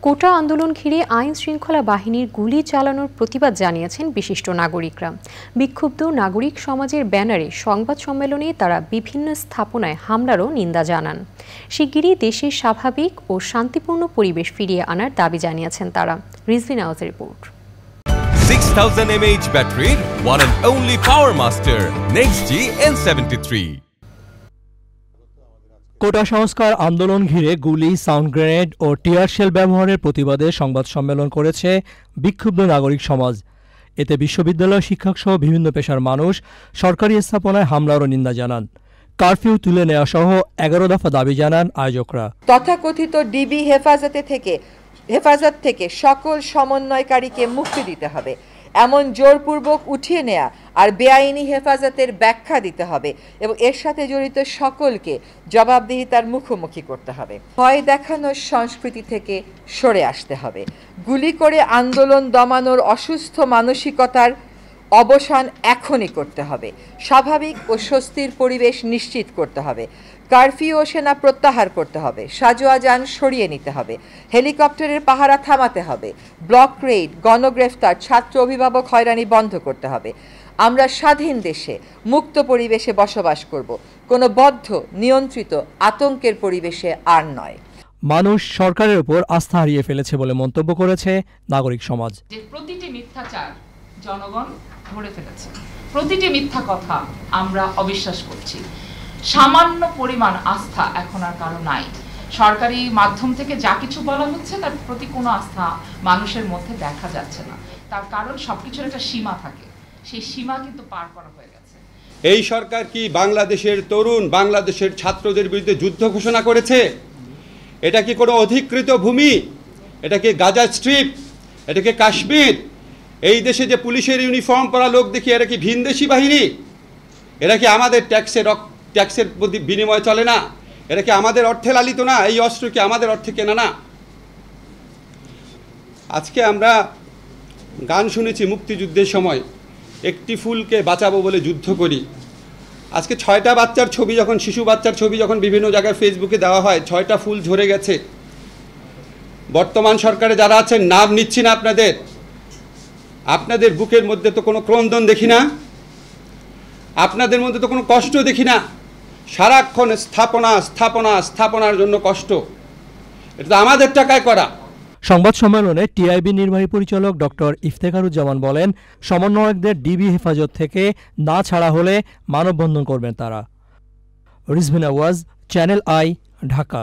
কোটা আন্দোলন ঘিরে আইন শৃঙ্খলা বাহিনীর গুলি চালানোর প্রতিবাদ জানিয়েছেন বিশিষ্ট নাগরিকরা। বিক্ষুব্ধ নাগরিক সমাজের ব্যানারে সংবাদ সম্মেলনে তারা বিভিন্ন স্থাপনায় হামলারও নিন্দা জানান। শিগগিরই দেশের স্বাভাবিক ও শান্তিপূর্ণ পরিবেশ ফিরিয়ে আনার দাবি জানিয়েছেন তারা। Rizvi নাওয়াজের report. 6000 mAh battery, one and only Power Master, NextG N73. কোটা সংস্কার আন্দোলন ঘিরে গুলি, সাউন্ড গ্রেনেড ও টিয়ার শেল ব্যবহারের প্রতিবাদে সংবাদ সম্মেলন করেছে বিক্ষুব্ধ নাগরিক সমাজ। এতে বিশ্ববিদ্যালয় শিক্ষকসহ বিভিন্ন পেশার মানুষ সরকারি স্থাপনায় হামলারও নিন্দা জানান। কারফিউ তুলে নেওয়া সহ 11 দফা দাবি জানান আয়োজকরা। তথাকথিত ডিবি হেফাজত থেকে সকল সমন্বয়কারীকে মুক্তি দিতে হবে, এমন জোরপূর্বক উঠিয়ে নেয়া আর বেআইনি হেফাজতের ব্যাখ্যা দিতে হবে এবং এর সাথে জড়িত সকলকে জবাবদিহিতার মুখোমুখি করতে হবে। ভয় দেখানোর সংস্কৃতি থেকে সরে আসতে হবে। গুলি করে আন্দোলন দমানোর অসুস্থ মানসিকতার অবসান এখনই করতে হবে। স্বাভাবিক ও স্বস্তির পরিবেশ নিশ্চিত করতে হবে। কারফিউ ও সেনা প্রত্যাহার করতে হবে। সাজোয়া যান সরিয়ে নিতে হবে। হেলিকপ্টারের পাহারা থামাতে হবে। ব্লক রেইড, গণগ্রেফতার, ছাত্র অভিভাবক হয়রানি বন্ধ করতে হবে। আমরা স্বাধীন দেশে মুক্ত পরিবেশে বসবাস করব, কোনো বদ্ধ নিয়ন্ত্রিত আতঙ্কের পরিবেশে আর নয়। মানুষ সরকারের উপর আস্থা হারিয়ে ফেলেছে বলে মন্তব্য করেছে নাগরিক সমাজ। যে প্রতিটি মিথ্যাচার জনগণ ধরে ফেলেছে, প্রতিটি মিথ্যা কথা আমরা অবিশ্বাস করছি। সামান্য পরিমাণ আস্থা এখন আর কারো নাই। সরকারি মাধ্যম থেকে যা কিছু বলা হচ্ছে তার প্রতি কোনো আস্থা মানুষের মধ্যে দেখা যাচ্ছে না। তার কারণ সবকিছুর একটা সীমা থাকে, সেই সীমা কিন্তু পার করা হয়ে গেছে। এই সরকার কি বাংলাদেশের তরুণ, বাংলাদেশের ছাত্রদের বিরুদ্ধে যুদ্ধ ঘোষণা করেছে? এটা কি কোনো অধিকৃত ভূমি? এটা কি গাজা স্ট্রিপ? এটা কি কাশ্মীর? এই দেশে যে পুলিশের ইউনিফর্ম পরা লোক দেখি, এরা কি ভিনদেশি বাহিনী? এরা কি আমাদের ট্যাক্সের বিনিময়ে চলে না? এরা কি আমাদের অর্থে লালিত না? এই অস্ত্র কি আমাদের অর্থে কেনা না? আজকে আমরা গান শুনেছি মুক্তিযুদ্ধের সময়, একটি ফুলকে বাঁচাবো বলে যুদ্ধ করি। আজকে 6টা বাচ্চার ছবি যখন, শিশু বাচ্চার ছবি যখন বিভিন্ন জায়গায় ফেসবুকে দেওয়া হয়, 6টা ফুল ঝরে গেছে। বর্তমান সরকারে যারা আছেন, নাম নিচ্ছি না আপনাদের বুকের মধ্যে তো কোনো ক্রন্দন দেখি না, আপনাদের মধ্যে তো কোনো কষ্ট দেখি না। সারাক্ষণ স্থাপনার জন্য কষ্ট। এটা তো আমাদের টাকায় করা। সংবাদ সম্মেলনে টিআইবি নির্বাহী পরিচালক ডক্টর ইফতেখারুজ্জামান বলেন, সমন্বয়কদের ডিবি হেফাজত থেকে না ছাড়া হলে মানববন্ধন করবেন তারা। Rizvi Nawaz, channel I, Dhaka.